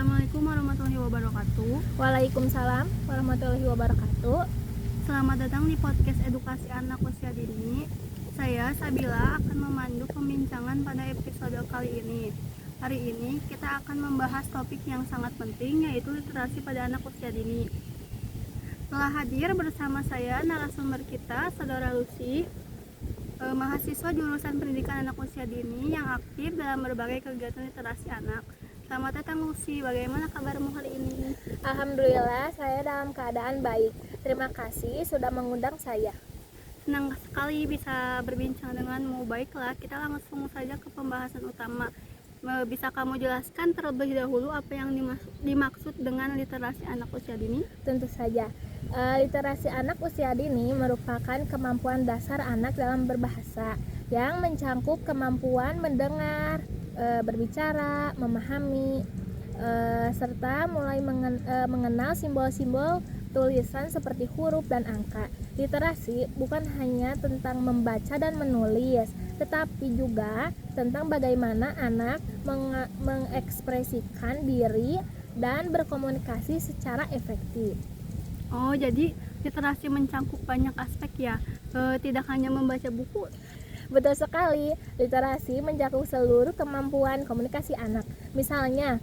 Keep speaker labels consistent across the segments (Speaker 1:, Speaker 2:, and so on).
Speaker 1: Assalamualaikum warahmatullahi wabarakatuh.
Speaker 2: Waalaikumsalam warahmatullahi wabarakatuh.
Speaker 1: Selamat datang di podcast edukasi anak usia dini. Saya Sabila akan memandu pembincangan pada episode kali ini. Hari ini kita akan membahas topik yang sangat penting, yaitu literasi pada anak usia dini. Telah hadir bersama saya narasumber kita, Saudara Lucy, mahasiswa jurusan pendidikan anak usia dini yang aktif dalam berbagai kegiatan literasi anak. Selamat datang Lucy, bagaimana kabarmu hari ini?
Speaker 2: Alhamdulillah, saya dalam keadaan baik. Terima kasih sudah mengundang saya.
Speaker 1: Senang sekali bisa berbincang denganmu. Baiklah, kita langsung saja ke pembahasan utama. Bisa kamu jelaskan terlebih dahulu apa yang dimaksud dengan literasi anak usia dini?
Speaker 2: Tentu saja. Literasi anak usia dini merupakan kemampuan dasar anak dalam berbahasa yang mencangkup kemampuan mendengar, berbicara, memahami, serta mulai mengenal simbol-simbol tulisan seperti huruf dan angka. Literasi bukan hanya tentang membaca dan menulis, tetapi juga tentang bagaimana anak mengekspresikan diri dan berkomunikasi secara efektif.
Speaker 1: Oh, jadi literasi mencangkup banyak aspek ya, tidak hanya membaca buku.
Speaker 2: Betul sekali, literasi mencakup seluruh kemampuan komunikasi anak. Misalnya,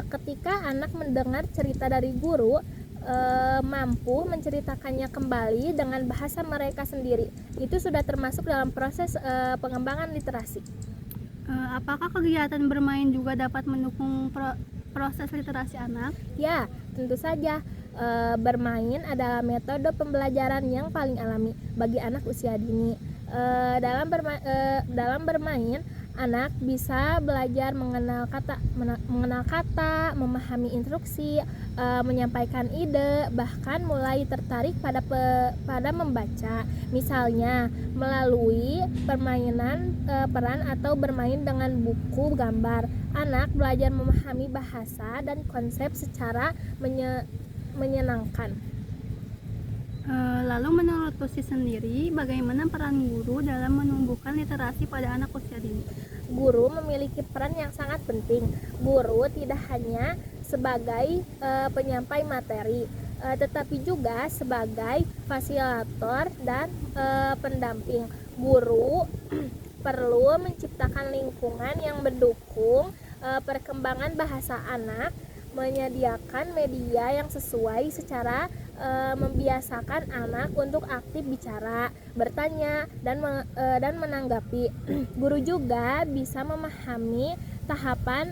Speaker 2: ketika anak mendengar cerita dari guru, mampu menceritakannya kembali dengan bahasa mereka sendiri. Itu sudah termasuk dalam proses pengembangan literasi.
Speaker 1: Apakah kegiatan bermain juga dapat mendukung proses literasi anak?
Speaker 2: Ya, tentu saja. Bermain adalah metode pembelajaran yang paling alami bagi anak usia dini. Dalam bermain, anak bisa belajar mengenal kata, memahami instruksi, menyampaikan ide, bahkan mulai tertarik pada membaca. Misalnya, melalui permainan peran atau bermain dengan buku gambar, anak belajar memahami bahasa dan konsep secara menyenangkan.
Speaker 1: Lalu menurut Lucy sendiri, bagaimana peran guru dalam menumbuhkan literasi pada anak usia dini?
Speaker 2: Guru memiliki peran yang sangat penting. Guru tidak hanya sebagai penyampai materi, tetapi juga sebagai fasilitator dan pendamping. Guru perlu menciptakan lingkungan yang mendukung perkembangan bahasa anak, menyediakan media yang sesuai secara membiasakan anak untuk aktif bicara, bertanya, dan menanggapi. Guru juga bisa memahami tahapan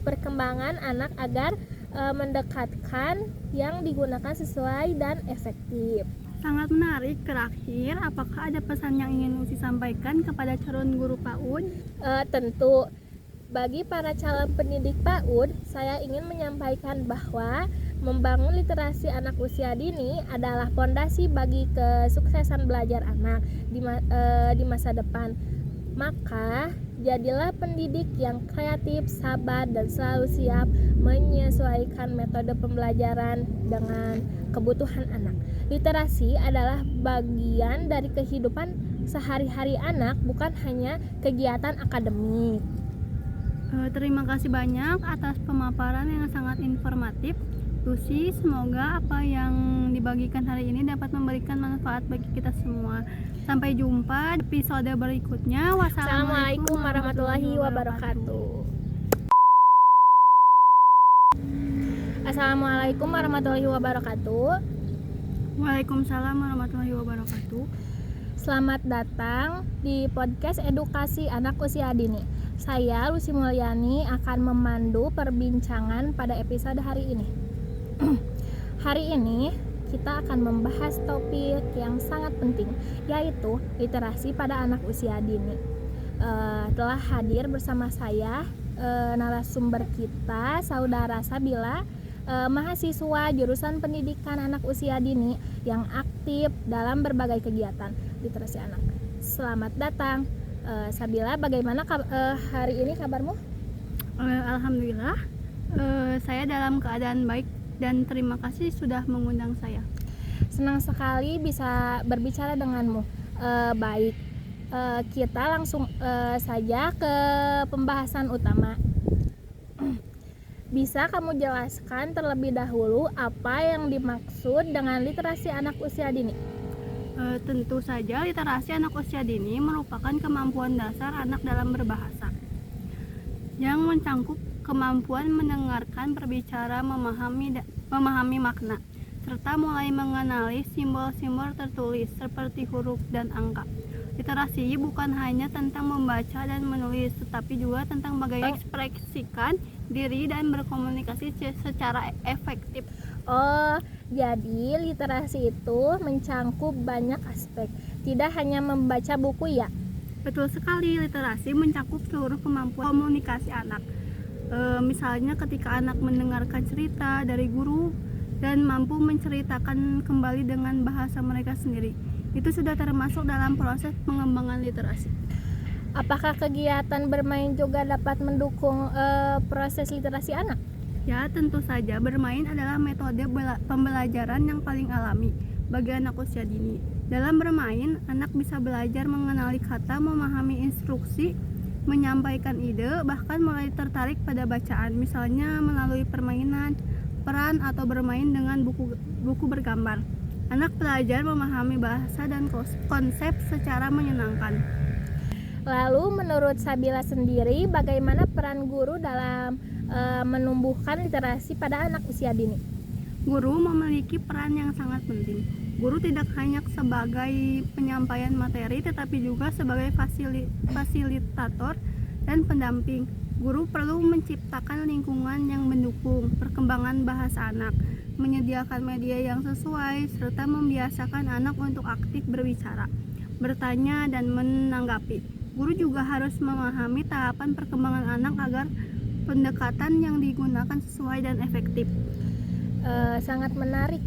Speaker 2: perkembangan anak agar mendekatkan yang digunakan sesuai dan efektif.
Speaker 1: Sangat menarik. Terakhir, apakah ada pesan yang ingin Lucy sampaikan kepada calon guru PAUD?
Speaker 2: Tentu. Bagi para calon pendidik PAUD, saya ingin menyampaikan bahwa membangun literasi anak usia dini adalah fondasi bagi kesuksesan belajar anak di masa depan. Maka, jadilah pendidik yang kreatif, sabar, dan selalu siap menyesuaikan metode pembelajaran dengan kebutuhan anak. Literasi adalah bagian dari kehidupan sehari-hari anak, bukan hanya kegiatan akademik.
Speaker 1: Terima kasih banyak atas pemaparan yang sangat informatif, Lucy. Semoga apa yang dibagikan hari ini dapat memberikan manfaat bagi kita semua. Sampai jumpa di episode berikutnya.
Speaker 2: Wassalamualaikum warahmatullahi wabarakatuh. Assalamualaikum warahmatullahi wabarakatuh.
Speaker 1: Waalaikumsalam warahmatullahi wabarakatuh.
Speaker 2: Selamat datang di podcast edukasi anak usia dini. Saya Lucy Mulyani akan memandu perbincangan pada episode hari ini. Hari ini kita akan membahas topik yang sangat penting, yaitu literasi pada anak usia dini. Telah hadir bersama saya narasumber kita, Saudara Sabila, mahasiswa jurusan pendidikan anak usia dini yang aktif dalam berbagai kegiatan literasi anak. Selamat datang. Sabila, bagaimana hari ini kabarmu?
Speaker 1: Alhamdulillah, saya dalam keadaan baik dan terima kasih sudah mengundang saya.
Speaker 2: Senang sekali bisa berbicara denganmu. Baik, kita langsung saja ke pembahasan utama. Bisa kamu jelaskan terlebih dahulu apa yang dimaksud dengan literasi anak usia dini?
Speaker 1: Tentu saja literasi anak usia dini merupakan kemampuan dasar anak dalam berbahasa yang mencangkup kemampuan mendengarkan, berbicara, memahami makna, serta mulai mengenali simbol-simbol tertulis seperti huruf dan angka. Literasi bukan hanya tentang membaca dan menulis, tetapi juga tentang bagaimana mengekspresikan diri dan berkomunikasi secara efektif.
Speaker 2: Oh, jadi literasi itu mencangkup banyak aspek, tidak hanya membaca buku ya?
Speaker 1: Betul sekali, literasi mencakup seluruh kemampuan komunikasi anak. Misalnya ketika anak mendengarkan cerita dari guru dan mampu menceritakan kembali dengan bahasa mereka sendiri, itu sudah termasuk dalam proses pengembangan literasi.
Speaker 2: Apakah kegiatan bermain juga dapat mendukung proses literasi anak?
Speaker 1: Ya, tentu saja bermain adalah metode pembelajaran yang paling alami bagi anak usia dini. Dalam bermain, anak bisa belajar mengenali kata, memahami instruksi, menyampaikan ide, bahkan mulai tertarik pada bacaan, misalnya melalui permainan, peran, atau bermain dengan buku bergambar. Anak belajar memahami bahasa dan konsep secara menyenangkan.
Speaker 2: Lalu menurut Sabila sendiri, bagaimana peran guru dalam menumbuhkan literasi pada anak usia dini?
Speaker 1: Guru memiliki peran yang sangat penting. Guru tidak hanya sebagai penyampaian materi, tetapi juga sebagai fasilitator dan pendamping. Guru perlu menciptakan lingkungan yang mendukung perkembangan bahasa anak, menyediakan media yang sesuai, serta membiasakan anak untuk aktif berbicara, bertanya, dan menanggapi. Guru juga harus memahami tahapan perkembangan anak agar pendekatan yang digunakan sesuai dan efektif.
Speaker 2: Sangat menarik.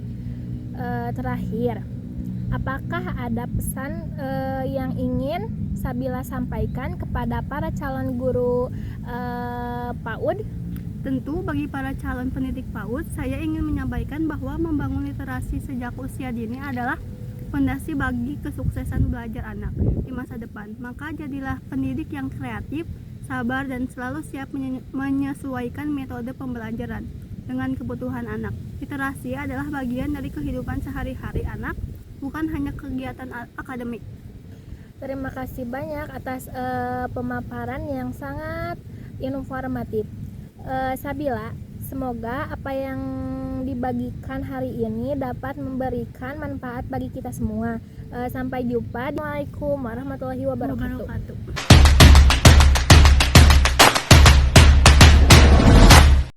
Speaker 2: Terakhir, apakah ada pesan yang ingin Sabila sampaikan kepada para calon guru PAUD?
Speaker 1: Tentu bagi para calon pendidik PAUD, saya ingin menyampaikan bahwa membangun literasi sejak usia dini adalah fondasi bagi kesuksesan belajar anak di masa depan. Maka jadilah pendidik yang kreatif, sabar, dan selalu siap menyesuaikan metode pembelajaran dengan kebutuhan anak. Literasi adalah bagian dari kehidupan sehari-hari anak, bukan hanya kegiatan akademik.
Speaker 2: Terima kasih banyak atas pemaparan yang sangat informatif. Sabila, semoga apa yang dibagikan hari ini dapat memberikan manfaat bagi kita semua. Sampai jumpa. Assalamualaikum warahmatullahi wabarakatuh.